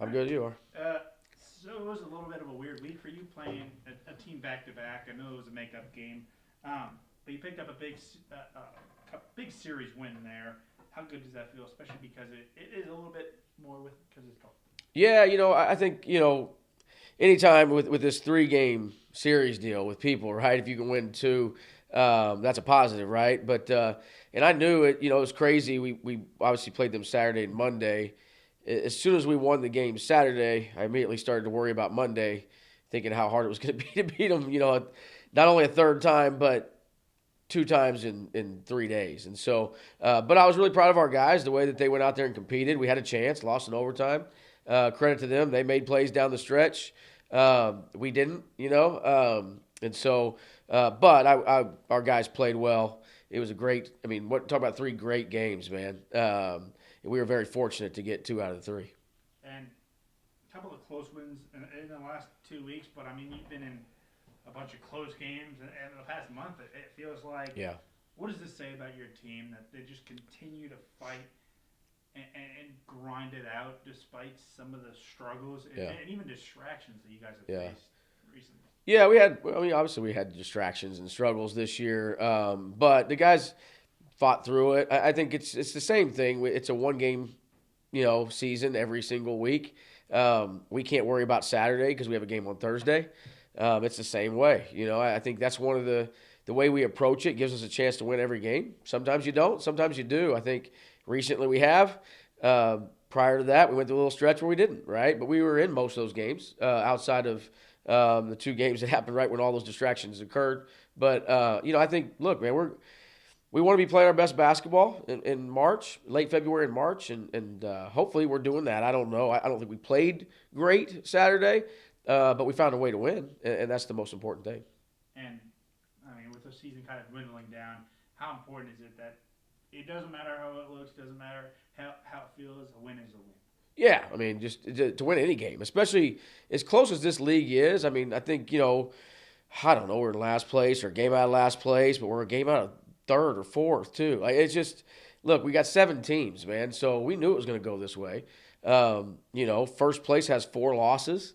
I'm good. You are. So it was a little bit of a weird week for you playing a team back to back. I know it was a makeup game, but you picked up a big series win there. How good does that feel, especially because it is a little bit more with because it's tough. Yeah, I think anytime with this 3 game series deal with people, right? If you can win two, that's a positive, right? But and I knew it. It was crazy. We obviously played them Saturday and Monday. As soon as we won the game Saturday, I immediately started to worry about Monday, thinking how hard it was going to be to beat them. Not only a third time, but 2 times in 3 days. And so, but I was really proud of our guys, the way that they went out there and competed. We had a chance, lost in overtime. Credit to them. They made plays down the stretch. We didn't. And so, but our guys played well. It was a great, talk about 3 great games, man. We were very fortunate to get 2 out of the 3. And a couple of close wins in the last 2 weeks, but you've been in a bunch of close games, and in the past month, it feels like. Yeah. What does this say about your team that they just continue to fight and grind it out despite some of the struggles and even distractions that you guys have faced recently? Yeah, obviously we had distractions and struggles this year, but the guys fought through it. I think it's the same thing. It's a 1 game, season every single week. We can't worry about Saturday because we have a game on Thursday. It's the same way. I think that's one of the way we approach it gives us a chance to win every game. Sometimes you don't. Sometimes you do. I think recently we have. Prior to that, we went through a little stretch where we didn't, right? But we were in most of those games outside of the 2 games that happened right when all those distractions occurred. But, I think, look, man, we want to be playing our best basketball in March, late February and March, and hopefully we're doing that. I don't know. I don't think we played great Saturday, but we found a way to win, and that's the most important thing. And, with the season kind of dwindling down, how important is it that it doesn't matter how it looks, doesn't matter how it feels, a win is a win? Yeah, just to win any game, especially as close as this league is. I think, I don't know, we're in last place or a game out of last place, but we're a game out of third or fourth, too. It's just, look, we got 7 teams, man, so we knew it was going to go this way. First place has 4 losses.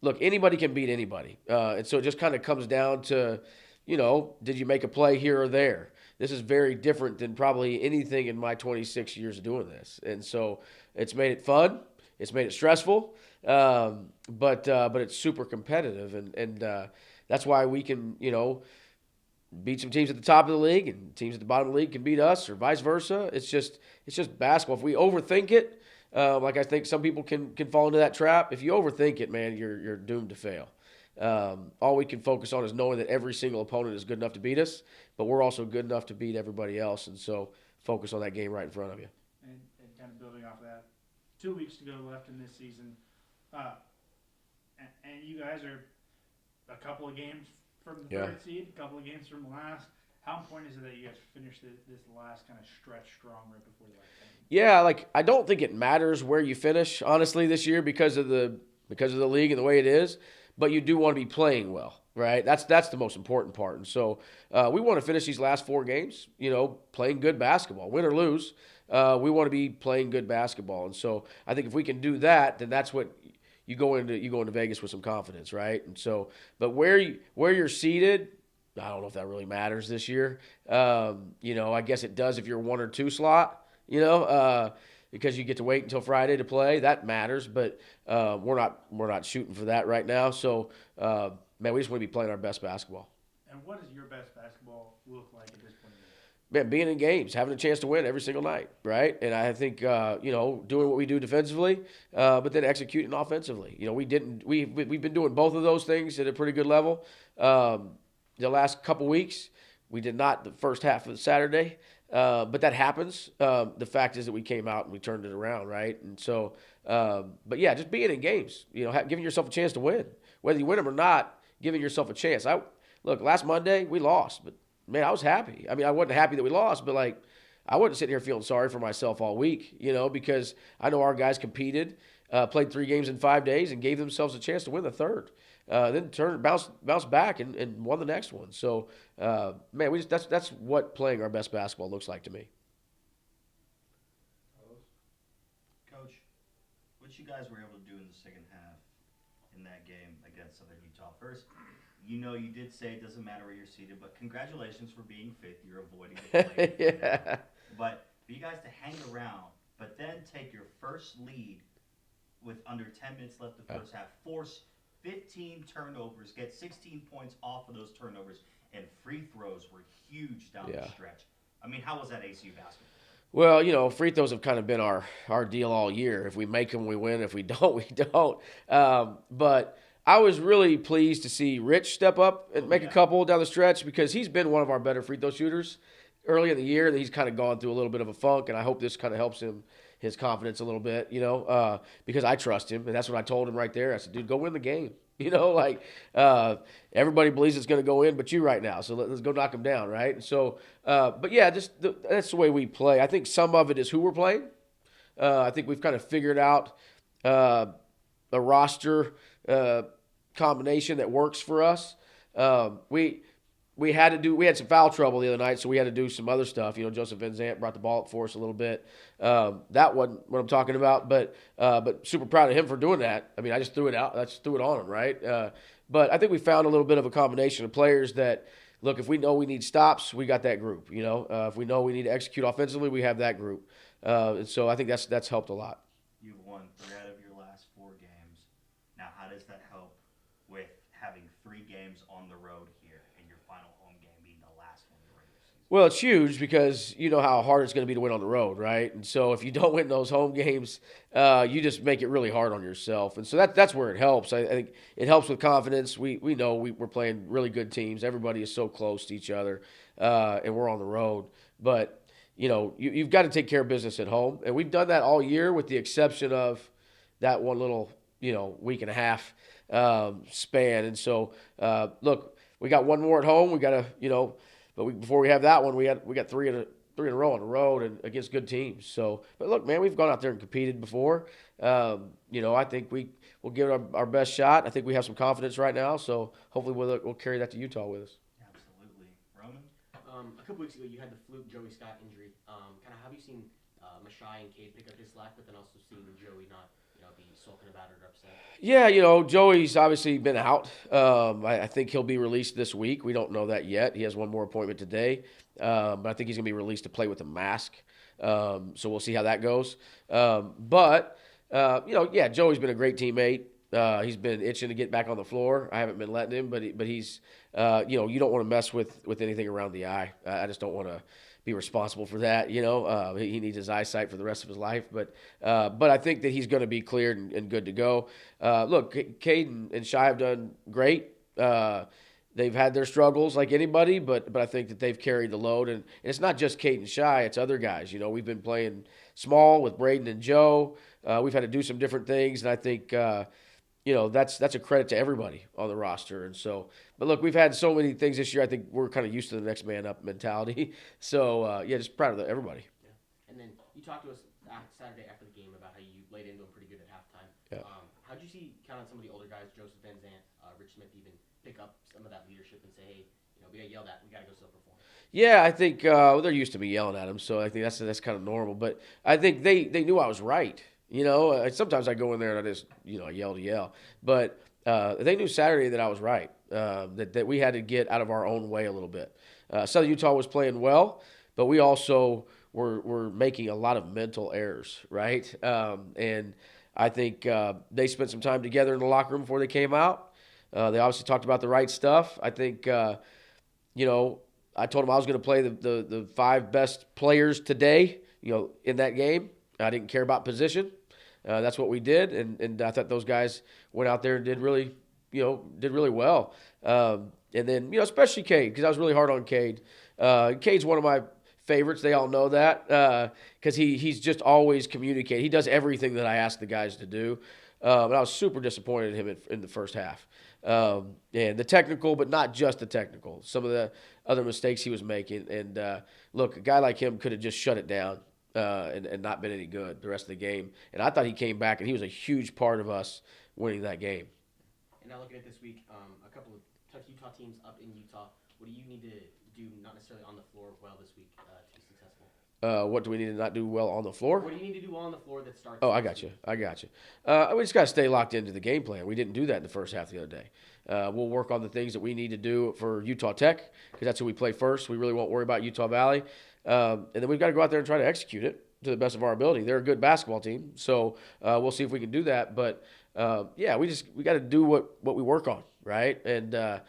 Look, anybody can beat anybody. And so it just kind of comes down to, did you make a play here or there? This is very different than probably anything in my 26 years of doing this. And so it's made it fun. It's made it stressful. But it's super competitive. And that's why we can, beat some teams at the top of the league and teams at the bottom of the league can beat us or vice versa. It's just basketball. If we overthink it, like I think some people can fall into that trap. If you overthink it, man, you're doomed to fail. All we can focus on is knowing that every single opponent is good enough to beat us, but we're also good enough to beat everybody else, and so focus on that game right in front of you. And kind of building off of that, 2 weeks to go left in this season, and you guys are a couple of games from the third seed, a couple of games from last. How important is it that you guys finish this last kind of stretch strong right before the last game? Yeah, I don't think it matters where you finish, honestly, this year because of the league and the way it is. But you do want to be playing well, right? That's the most important part. And so we want to finish these last 4 games, playing good basketball, win or lose. We want to be playing good basketball. And so I think if we can do that, then that's what you go into Vegas with some confidence, right? And so, but where you're seated, I don't know if that really matters this year. I guess it does if you're 1 or 2 slot, because you get to wait until Friday to play. That matters, but we're not shooting for that right now. So, man, we just want to be playing our best basketball. And what does your best basketball look like at this point? Man, being in games, having a chance to win every single night, right? And I think doing what we do defensively, but then executing offensively. We've been doing both of those things at a pretty good level. The last couple weeks, we did not the first half of Saturday. But that happens. The fact is that we came out and we turned it around, right? And so, but yeah, just being in games, giving yourself a chance to win. Whether you win them or not, giving yourself a chance. Look, last Monday we lost, but man, I was happy. I wasn't happy that we lost, but I wasn't sitting here feeling sorry for myself all week, because I know our guys competed, played 3 games in 5 days, and gave themselves a chance to win the third. Then bounced back and won the next one. So, man, that's what playing our best basketball looks like to me. Coach, what you guys were able to do in the second half in that game against Southern Utah. First, you did say it doesn't matter where you're seated, but congratulations for being fifth. You're avoiding the play for now. Yeah. But for you guys to hang around, but then take your first lead with under 10 minutes left of the first half, force 15 turnovers, get 16 points off of those turnovers, and free throws were huge down Yeah. the stretch. I mean, how was that ACU basketball? Well, free throws have kind of been our deal all year. If we make them, we win. If we don't, we don't. But I was really pleased to see Rich step up and make a Yeah. couple down the stretch because he's been one of our better free throw shooters early in the year. And he's kind of gone through a little bit of a funk, and I hope this kind of helps him his confidence a little bit. Because I trust him, and that's what I told him right there. I said, "Dude, go win the game." Everybody believes it's going to go in, but you right now. So let's go knock them down, right? And so, but yeah, that's the way we play. I think some of it is who we're playing. I think we've kind of figured out a roster combination that works for us. We had some foul trouble the other night, so we had to do some other stuff. Joseph Van Zant brought the ball up for us a little bit. That wasn't what I'm talking about, but super proud of him for doing that. I mean, I just threw it out. I just threw it on him, right? But I think we found a little bit of a combination of players that, look, if we know we need stops, we got that group. If we know we need to execute offensively, we have that group. And so I think that's helped a lot. You've won 3 out of your last 4 games. Now, how does that help with having 3 games on the road here and your final home game being the last one of the regular season? Well, it's huge because you know how hard it's going to be to win on the road, right? And so if you don't win those home games, you just make it really hard on yourself. And so that's where it helps. I think it helps with confidence. We know we're playing really good teams. Everybody is so close to each other, and we're on the road. But you've got to take care of business at home, and we've done that all year, with the exception of that one little week and a half span. And so look, we got one more at home. We got to but before we have that one, we got three in a row on the road and against good teams. So, but look, man, we've gone out there and competed before. I think we'll give it our best shot. I think we have some confidence right now. So hopefully we'll carry that to Utah with us. Absolutely. Roman? A couple weeks ago, you had the fluke Joey Scott injury. Kind of, have you seen Mashai and Cade pick up his slack, but then also seen Joey not, be sulking about it or upset? Yeah, Joey's obviously been out. I think he'll be released this week. We don't know that yet. He has one more appointment today, but I think he's going to be released to play with a mask. So we'll see how that goes. Yeah, Joey's been a great teammate. He's been itching to get back on the floor. I haven't been letting him, but he's, you don't want to mess with anything around the eye. I just don't want to be responsible for that. He needs his eyesight for the rest of his life. But I think that he's going to be cleared and good to go. Look, Caden and Shai have done great. They've had their struggles like anybody, but I think that they've carried the load. And it's not just Kate and Shai, it's other guys. We've been playing small with Braden and Joe. We've had to do some different things, and I think that's a credit to everybody on the roster. And so, but look, we've had so many things this year. I think we're kind of used to the next man up mentality. So just proud of everybody. Yeah. And then you talked to us Saturday after the game about how you laid into him pretty good at halftime. Yeah. How'd you see kind of some of the older guys, Joseph Van Zant, Rich Smith, even pick up some of that leadership and say, hey, we got yelled at, we got to go still perform? Yeah, I think they're used to me yelling at them, so I think that's kind of normal. But I think they knew I was right. Sometimes I go in there and I just yell to yell, but they knew Saturday that I was right. That we had to get out of our own way a little bit. Southern Utah was playing well, but we also were making a lot of mental errors, right? And I think they spent some time together in the locker room before they came out. They obviously talked about the right stuff. I think I told them I was going to play the 5 best players today, in that game. I didn't care about position. That's what we did, and I thought those guys went out there and did really well. And then, especially Cade, because I was really hard on Cade. Cade's one of my favorites. They all know that because he's just always communicating. He does everything that I ask the guys to do. And I was super disappointed in him in the first half. And the technical, but not just the technical. Some of the other mistakes he was making. And look, a guy like him could have just shut it down and not been any good the rest of the game. And I thought he came back, and he was a huge part of us winning that game. And now looking at this week, a couple of tough Utah teams up in Utah. What do you need to do, not necessarily on the floor, well this week to be successful? What do we need to not do well on the floor? What do you need to do on the floor that starts? Oh, I got you. We just got to stay locked into the game plan. We didn't do that in the first half the other day. We'll work on the things that we need to do for Utah Tech because that's who we play first. We really won't worry about Utah Valley. And then we've got to go out there and try to execute it to the best of our ability. They're a good basketball team, so we'll see if we can do that. But, yeah, we got to do what we work on, right? And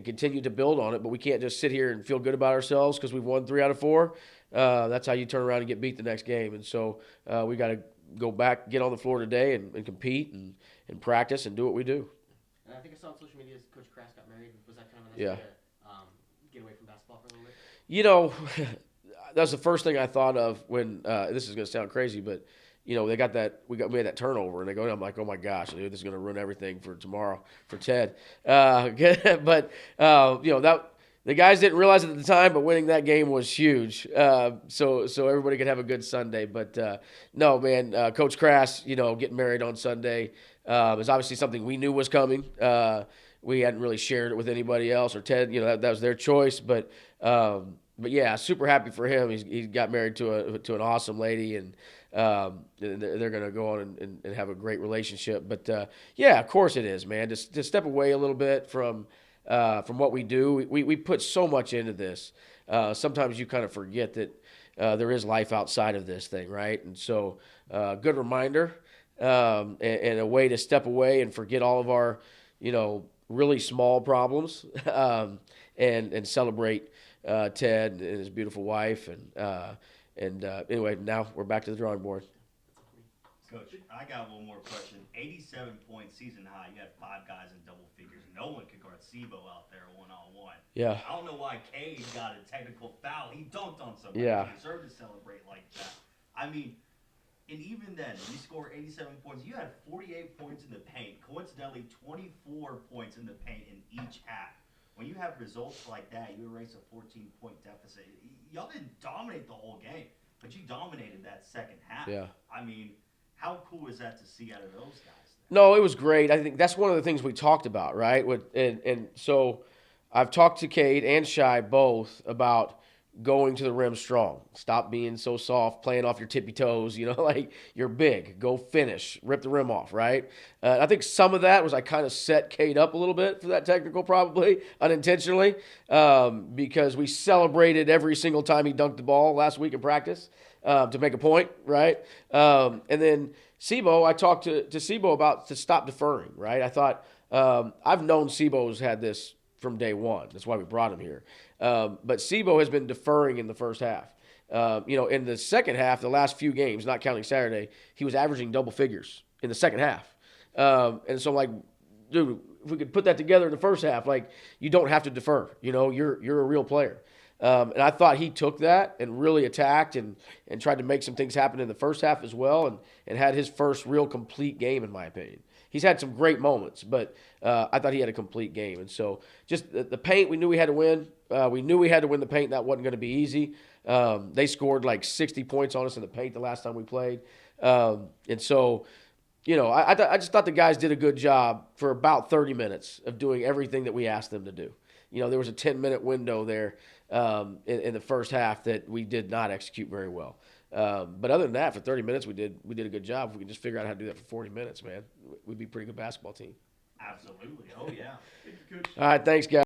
continue to build on it. But we can't just sit here and feel good about ourselves because we've won 3 out of 4. That's how you turn around and get beat the next game. And so we got to go back, get on the floor today and compete and practice and do what we do. And I think I saw on social media Coach Krass got married. Was that kind of a nice Yeah. way to get away from basketball for a little bit? You know, that's the first thing I thought of when this is going to sound crazy, but you know, we had that turnover, and I'm like, oh my gosh, dude, this is going to ruin everything for tomorrow for Ted. But you know, that the guys didn't realize it at the time, but winning that game was huge. So everybody could have a good Sunday. But no, man, Coach Krass, you know, getting married on Sunday is obviously something we knew was coming. We hadn't really shared it with anybody else, or Ted. You know, that was their choice, but yeah, super happy for him. He got married to an awesome lady, and they're going to go on and have a great relationship. But yeah, of course it is, man. Just to step away a little bit from what we do. We put so much into this. Sometimes you kind of forget that there is life outside of this thing, right? And so, good reminder and a way to step away and forget all of our, you know, really small problems and celebrate Ted and his beautiful wife. And anyway, now we're back to the drawing board. Coach, I got one more question. 87-point season high. You had 5 guys in double figures. No one could guard SIBO out there one-on-one. Yeah. I don't know why Cade got a technical foul. He dunked on somebody. Yeah. He deserved to celebrate like that. I mean, and even then, you scored 87 points. You had 48 points in the paint. Coincidentally, 24 points in the paint in each half. When you have results like that, you erase a 14-point deficit. Y'all didn't dominate the whole game, but you dominated that second half. Yeah. I mean, how cool is that to see out of those guys? No, it was great. I think that's one of the things we talked about, right? And so I've talked to Cade and Shai both about going to the rim strong. Stop being so soft, playing off your tippy toes, you know, like you're big. Go finish, rip the rim off, right? I think some of that was I kind of set Cade up a little bit for that technical, probably unintentionally, because we celebrated every single time he dunked the ball last week in practice to make a point, right? And then SIBO, I talked to SIBO about to stop deferring, right? I thought I've known SIBO's had this from day one. That's why we brought him here. But SIBO has been deferring in the first half. You know, in the second half, the last few games, not counting Saturday, he was averaging double figures in the second half. And so I'm like, dude, if we could put that together in the first half, like you don't have to defer. You know, you're a real player. And I thought he took that and really attacked and tried to make some things happen in the first half as well and had his first real complete game, in my opinion. He's had some great moments, but I thought he had a complete game. And so just the paint, we knew we had to win. We knew we had to win the paint. That wasn't going to be easy. They scored like 60 points on us in the paint the last time we played. And so, you know, I just thought the guys did a good job for about 30 minutes of doing everything that we asked them to do. You know, there was a 10-minute window there in the first half that we did not execute very well. But other than that, for 30 minutes, we did a good job. If we could just figure out how to do that for 40 minutes, man, we'd be a pretty good basketball team. Absolutely. Oh, yeah. Thank you, Coach. All right, thanks, guys.